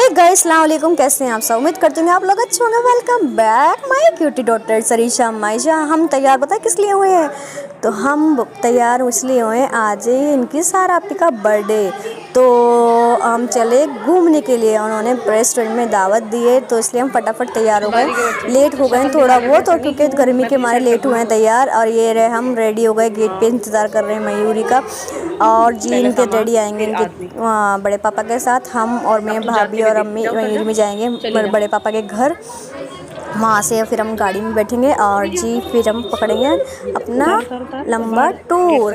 Hey guys, अस्सलाम वालेकुम। कैसे हैं आप सब? उम्मीद करती हूँ आप लोग अच्छे होंगे। Welcome back my cutie daughter Sarisha Maisha. हम तैयार पता है किस लिए हुए हैं? तो हम तैयार इसलिए हुए हैं, आज इनकी सारा आपी का बर्थडे, तो हम चले घूमने के लिए। उन्होंने रेस्टोरेंट में दावत दी है, तो इसलिए हम फटाफट तैयार हो गए। लेट हो गए थोड़ा बहुत, और क्योंकि गर्मी के मारे लेट हुए हैं तैयार। और ये रहे हम रेडी हो गए, गेट पे इंतज़ार कर रहे हैं मयूरी का। और जी इनके डैडी आएंगे इनके बड़े पापा के साथ। हम और मैं भाभी और अम्मी मयूरी में जाएंगे बड़े पापा के घर। वहाँ से फिर हम गाड़ी में बैठेंगे और जी फिर हम पकड़ेंगे अपना लंबा टूर।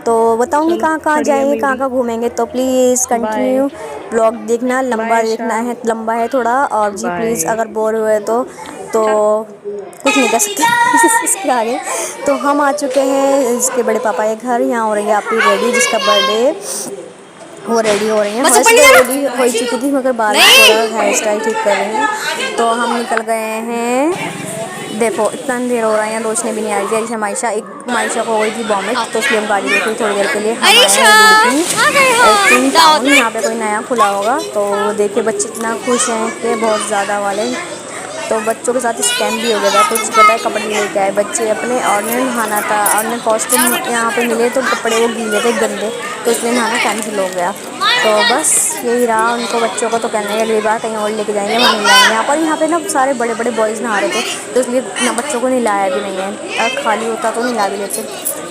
तो बताऊंगी कहाँ कहाँ जाएंगे, कहाँ कहाँ घूमेंगे। तो प्लीज़ कंटिन्यू ब्लॉग देखना, लंबा देखना है, लंबा है थोड़ा। और जी प्लीज़ अगर बोर हुए तो कुछ नहीं कर सकते इसके आगे। तो हम आ चुके हैं इसके बड़े पापा के घर। यहाँ हो रही है आपकी रेडी, जिसका बर्थडे वो रेडी हो रही है। वैसे तो रेडी हो चुकी थी, मगर बाल थोड़ा हेयर स्टाइल ठीक कर रही हैं। तो हम निकल गए हैं। देखो इतना अंधेर हो रहा है, यहाँ रोशनी भी नहीं आ रही थी। ऐसे माइशा को हो गई थी वॉमिट, तो इसलिए हम गाड़ी रोकी थोड़ी देर के लिए। हम आए टाउन, यहाँ पे कोई नया खुला होगा। तो देखिए बच्चे इतना खुश हैं कि बहुत ज़्यादा वाले। तो बच्चों के साथ स्कैम भी हो गया था कुछ, पता है कपड़े लेके आए बच्चे अपने, और उन्हें नहाना था और उन्हें कॉस्ट्यूम यहाँ पे मिले तो कपड़े वो गीले थे गंदे, तो इसलिए नहाना कैंसिल हो गया। तो बस यही रहा उनको बच्चों को। तो कहने लगे अगली बार कहीं और लेके जाएंगे, वहाँ नहीं लाएंगे। यहाँ पे ना सारे बड़े बड़े बॉयज़ नहा रहे थे, तो इसलिए ना बच्चों को नहलाया भी नहीं है। अगर खाली होता तो नहला भी लेते।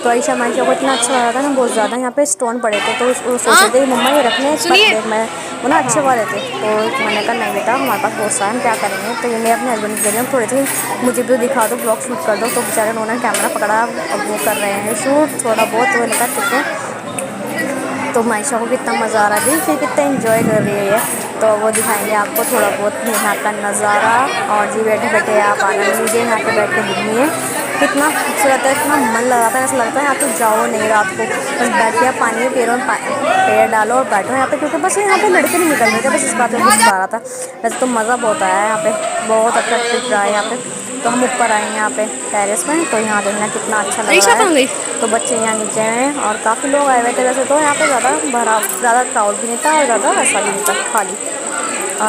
तो आयशा मायशा को इतना अच्छा लगा था ना, बहुत ज़्यादा। यहाँ पे स्टोन पड़े थे, तो वो सोच रहे थे मम्मा ये रखने एक मैं वो ना अच्छे वाले थे। तो मैंने कहा नहीं बेटा हमारे पास बहुत सारे, हम क्या करेंगे। तो ये मैं अपने हस्बैंड के लिए थोड़े थे, मुझे भी दिखा दो, ब्लॉग शूट कर दो। तो बेचारे उन्होंने कैमरा पकड़ा, अब वो कर रहे हैं शूट थोड़ा बहुत। वो निकल चुके हैं। तो मायशा को कितना मज़ा आ रहा है, देखिए कितना एंजॉय कर रही है। तो वो दिखाएंगे आपको थोड़ा बहुत यहाँ का नज़ारा। और जी बैठे बैठे आप आनंद लीजिए, यहाँ पे बैठ के घूमिए। कितना खूबसूरत है, इतना मन लगाता है, ऐसा लगता है यहाँ तो जाओ नहीं रात को, बस बैठ के आप पानी में पैरों में पैर डालो और बैठो यहाँ पे। क्योंकि बस यहाँ पे लड़के नहीं निकल रहे थे, बस इस बात में कुछ आ रहा था। वैसे तो मज़ा बहुत आया है यहाँ पे, बहुत अच्छा ट्रिप रहा है यहाँ पे। तो हम ऊपर आए हैं यहाँ पे टेरेस में, तो यहाँ देखना कितना अच्छा लग रहा है। तो बच्चे यहाँ नीचे हैं और काफ़ी लोग आए हुए थे। वैसे तो यहाँ पे ज़्यादा क्राउड भी नहीं था और ज़्यादा ऐसा भी नहीं था, खाली।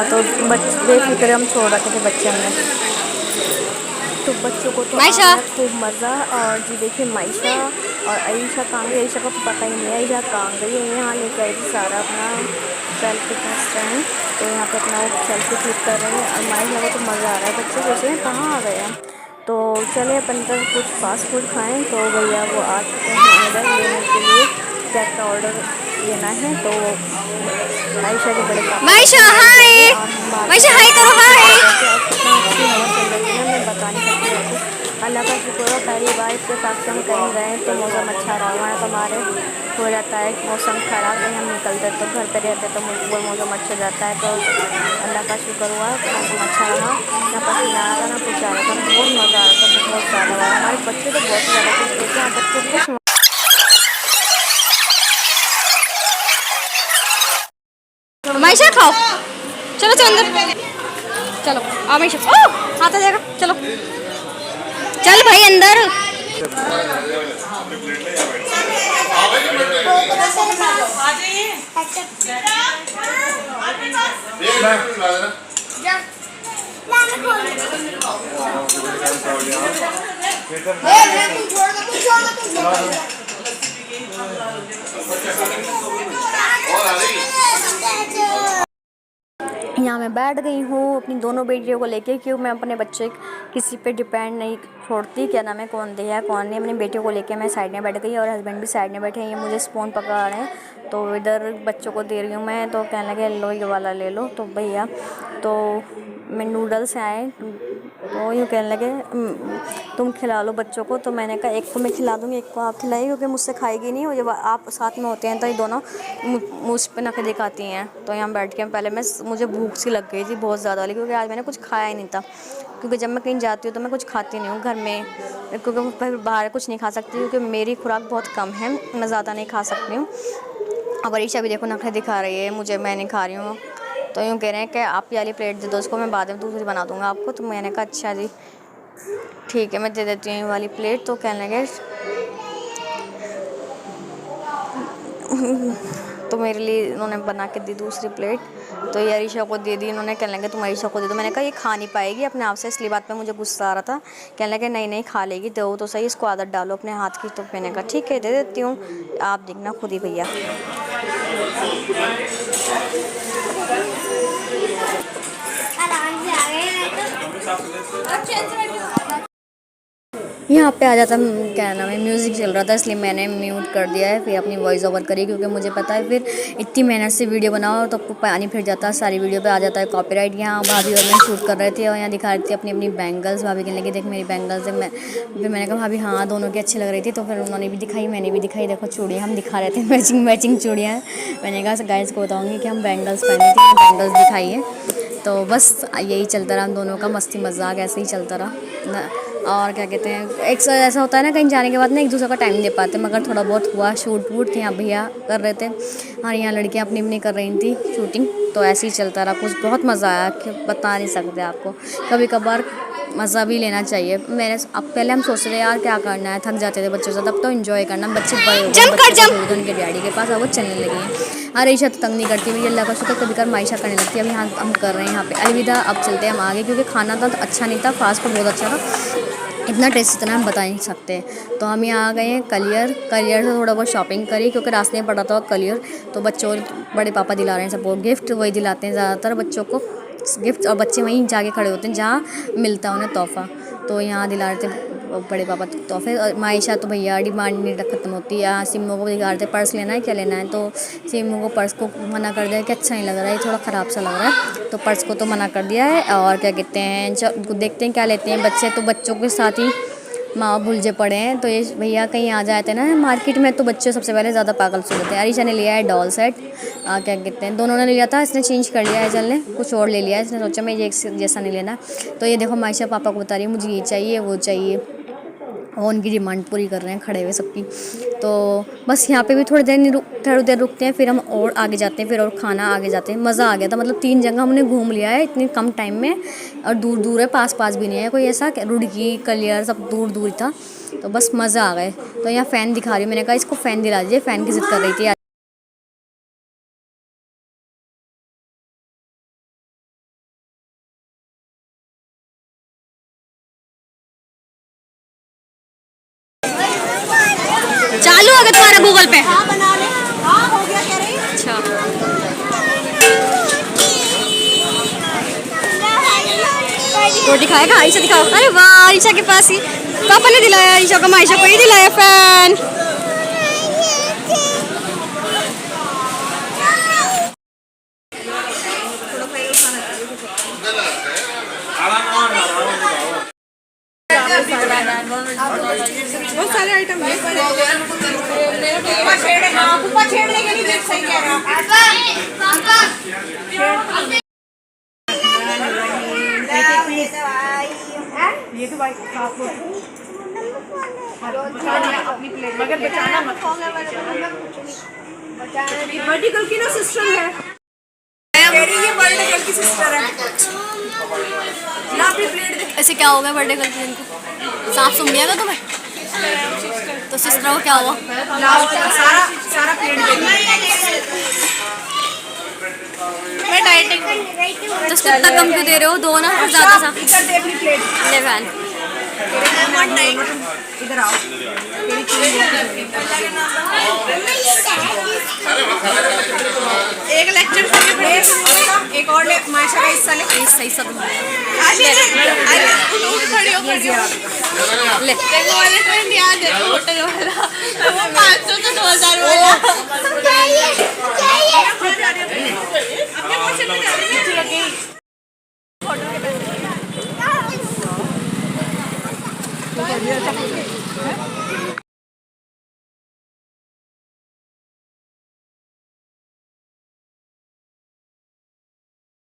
तो बच्चे बेफिक्र हम छोड़ रखे थे बच्चे हमने। तो बच्चों को तो आया खूब मज़ा। और जी देखिए मायशा और आयशा कहाँ गई, आयशा का तो पता ही नहीं है आयशा कहाँ गई है। यहाँ लेके आई थी सारा अपना सेल्फी का स्टैंड, तो यहाँ पे अपना वो सेल्फी क्लिक कर रहे हैं। और मायशा को तो मज़ा आ रहा है, बच्चे सोच रहे हैं कहाँ आ गए हैं। तो चले अपन तो कुछ फास्ट फूड खाएँ। तो भैया वो आ चुके हैं ऑर्डर लेने के लिए, क्या क्या ऑर्डर लेना है। तो आयशा के बड़े पापा मायशा हाय, मायशा हाय करो हाय। कितना अच्छी हवा चल रही है ना, मैं बता नहीं सकती आपको। अल्लाह का शुक्र है, पहली बार इसके साथ से हम कहीं गए तो मौसम अच्छा रहा। वहाँ तो हमारे हो जाता है मौसम ख़राब, कहीं हम निकलते तो घर पे रहते तो वो मौसम अच्छा जाता है। तो अल्लाह का शुक्र हुआ मौसम अच्छा रहा, ना पसीना आ रहा था ना कुछ आ रहा था, बहुत मज़ा आ रहा था, बहुत ज़्यादा। हमारे बच्चे तो बहुत ज़्यादा खुश थे, यहाँ बच्चों को कुछ मायशा खाओ, चलो चलो अंदर चलो। आ मायशा आता जाएगा, चलो चल भाई अंदर। यहाँ मैं बैठ गई हूँ अपनी दोनों बेटियों को लेके, क्यों मैं अपने बच्चे किसी पे डिपेंड नहीं छोड़ती। क्या नाम है, कौन दे है कौन नहीं। अपनी बेटियों को लेके मैं साइड में बैठ गई और हस्बैंड भी साइड में बैठे हैं। ये मुझे स्पून पकड़ा रहे हैं, तो इधर बच्चों को दे रही हूँ मैं। तो कहने लगे लो ये वाला ले लो। तो भैया तो मैं नूडल्स आए, तो यूँ कहने लगे तुम खिला लो बच्चों को। तो मैंने कहा एक को मैं खिला दूँगी, एक को आप खिलाइए, क्योंकि मुझसे खाएगी नहीं। और जब आप साथ में होते हैं तो ये दोनों मुझ पे नखरे दिखाती हैं। तो यहाँ बैठ के पहले मुझे भूख सी लग गई थी बहुत ज़्यादा वाली, क्योंकि आज मैंने कुछ खाया ही नहीं था। क्योंकि जब मैं कहीं जाती हूँ तो मैं कुछ खाती नहीं हूँ घर में, क्योंकि मैं बाहर कुछ नहीं खा सकती, क्योंकि मेरी खुराक बहुत कम है, मैं ज़्यादा नहीं खा सकती हूँ। अब अरीशा भी देखो नखरे दिखा रही है मुझे, मैं नहीं खा रही हूँ। तो यूँ कह रहे हैं कि आप ये वाली प्लेट दे दो उसको, मैं बाद में दूसरी बना दूँगा आपको। तो मैंने कहा अच्छा जी ठीक है मैं दे देती हूँ ये वाली प्लेट। तो कहने लगे तो मेरे लिए इन्होंने बना के दी दूसरी प्लेट, तो ये अरीशा को दे दी। इन्होंने कहने लगे तुम अरीशा को दे दो। मैंने कहा ये खा नहीं पाएगी अपने आप से, इसलिए बात पे मुझे गुस्सा आ रहा था। कहने लगे नहीं नहीं खा लेगी, दो तो सही, इसको आदत डालो अपने हाथ की। तो मैंने कहा ठीक है दे देती हूँ, आप देखना खुद ही भैया। यहाँ पे आ जाता क्या नाम है, म्यूज़िक चल रहा था इसलिए मैंने म्यूट कर दिया है, फिर अपनी वॉइस ओवर करी, क्योंकि मुझे पता है फिर इतनी मेहनत से वीडियो बनाओ तो आपको पानी फिर जाता है, सारी वीडियो पे आ जाता है कॉपीराइट। यहाँ भाभी और मैं शूट कर रहे थे और यहाँ दिखा रही थी अपनी अपनी बैंगल्स। भाभी कहने लगी देख मेरी बैंगल्स है। फिर मैंने कहा भाभी हाँ दोनों की अच्छी लग रही थी, तो फिर उन्होंने भी दिखाई मैंने भी दिखाई। देखो चूड़ियाँ हम दिखा रहे थे, मैचिंग मैचिंग चूड़ियाँ। मैंने कहा गाइस को बताऊँगी कि हम बैंगल्स पहने थे, बैंगल्स दिखाई है। तो बस यही चलता रहा हम दोनों का मस्ती मजाक, ऐसे ही चलता रहा। और क्या कहते हैं, एक ऐसा होता है ना कहीं जाने के बाद ना एक दूसरे का टाइम दे पाते, मगर थोड़ा बहुत हुआ शूट वूट थे। यहाँ भैया कर रहे थे और यहाँ लड़कियाँ अपनी अपनी कर रही थी शूटिंग। तो ऐसे ही चलता रहा, कुछ बहुत मज़ा आया कि बता नहीं सकते आपको। कभी कभार मज़ा भी लेना चाहिए। अब पहले हम सोचते थे यार क्या करना है, थक जाते थे बच्चों से, तब तो एंजॉय करना। बच्चे बड़े हो गए, उनके डैडी के पास अब वो चलने लगे हैं। अरीशा तो तंग नहीं करती, मेरी अल्लाह का शुक्र, कभी कभार मायशा करने लगती है। अभी यहाँ हम कर रहे हैं यहाँ पे अलविदा। अब चलते हैं हम आगे, क्योंकि खाना तो अच्छा नहीं था, फास्ट फूड बहुत अच्छा था, इतना टेस्ट इतना हम बता नहीं सकते। तो हम यहाँ आ गए हैं कलियर से थोड़ा बहुत शॉपिंग करी, क्योंकि रास्ते में पड़ा था कलियर। तो बच्चों बड़े पापा दिला रहे हैं सबको गिफ्ट, वही दिलाते हैं ज़्यादातर बच्चों को गिफ्ट, और बच्चे वहीं जाके खड़े होते हैं जहाँ मिलता है उन्हें तोहफ़ा। तो यहाँ दिला रहे थे बड़े पापा तोहफे। और मायशा तो भैया डिमांड नहीं ख़त्म होती। यहाँ सिम्मो को दिखा रहे थे पर्स लेना है क्या लेना है, तो सिम्मो को पर्स को मना कर दिया कि अच्छा नहीं लग रहा है, थोड़ा ख़राब सा लग रहा है, तो पर्स को तो मना कर दिया है। और क्या कहते हैं देखते हैं क्या लेते हैं बच्चे, तो बच्चों के साथ ही माँ भुलझे पड़े हैं। तो ये भैया कहीं आ जाते हैं ना मार्केट में, तो बच्चे सबसे पहले ज़्यादा पागल से होते हैं। अरीशा ने लिया है डॉल सेट, क्या कहते हैं दोनों ने लिया था, इसने चेंज कर लिया है, चल ने कुछ और ले लिया है, इसने सोचा मैं ये जैसा नहीं लेना। तो ये देखो मायशा पापा को बता रही है मुझे ये चाहिए वो चाहिए, और उनकी डिमांड पूरी कर रहे हैं खड़े हुए सबकी। तो बस यहाँ पे भी थोड़ी देर रुकते हैं, फिर हम और आगे जाते हैं, फिर और खाना आगे जाते हैं। मज़ा आ गया था, मतलब 3 जगह हमने घूम लिया है इतने कम टाइम में, और दूर दूर है, पास पास भी नहीं है कोई ऐसा, रुड़की कलियर सब दूर दूर था। तो बस मज़ा आ गए। तो यहाँ फ़ैन दिखा रही हूँ, मैंने कहा इसको फ़ैन दिला दीजिए, फ़ैन की ज़िद कर रही थी। चालू होगा तुम्हारा गूगल पे? हाँ बना ले। हाँ हो गया कह रही। अच्छा रोटी खाएगा आयशा, दिखाओ। अरे वाह आयशा के पास ही पापा ने दिलाया, आयशा को आयशा को ही दिलाया फैन। बहुत सारे आइटम छेड़ने के लिए सही कह रहा ये तो भाई अपनी प्लेट मगर बचाना मत, बर्थडे गर्ल की ना सिस्टर है, ये बर्थडे गर्ल की सिस्टर है ना। अपनी प्लेट दे। ऐसे क्या हो गया बर्थडे गर्ल की, इनको सांप सुन गया था तुम्हें, तो सिस्टर को क्या हुआ? सारा प्लेट मैं डाइटिंग तो कितना कम क्यों दे रहे हो, दो ना ज़्यादा सा। ले फैन इधर आओ, एक लेक्चर एक और मायशा का हिस्सा ले, सही सब ले। देखो वाले ट्रेंड याद है होटल वाला, वो 500 का 2000 वाला। अपने क्वेश्चन में जा रही है।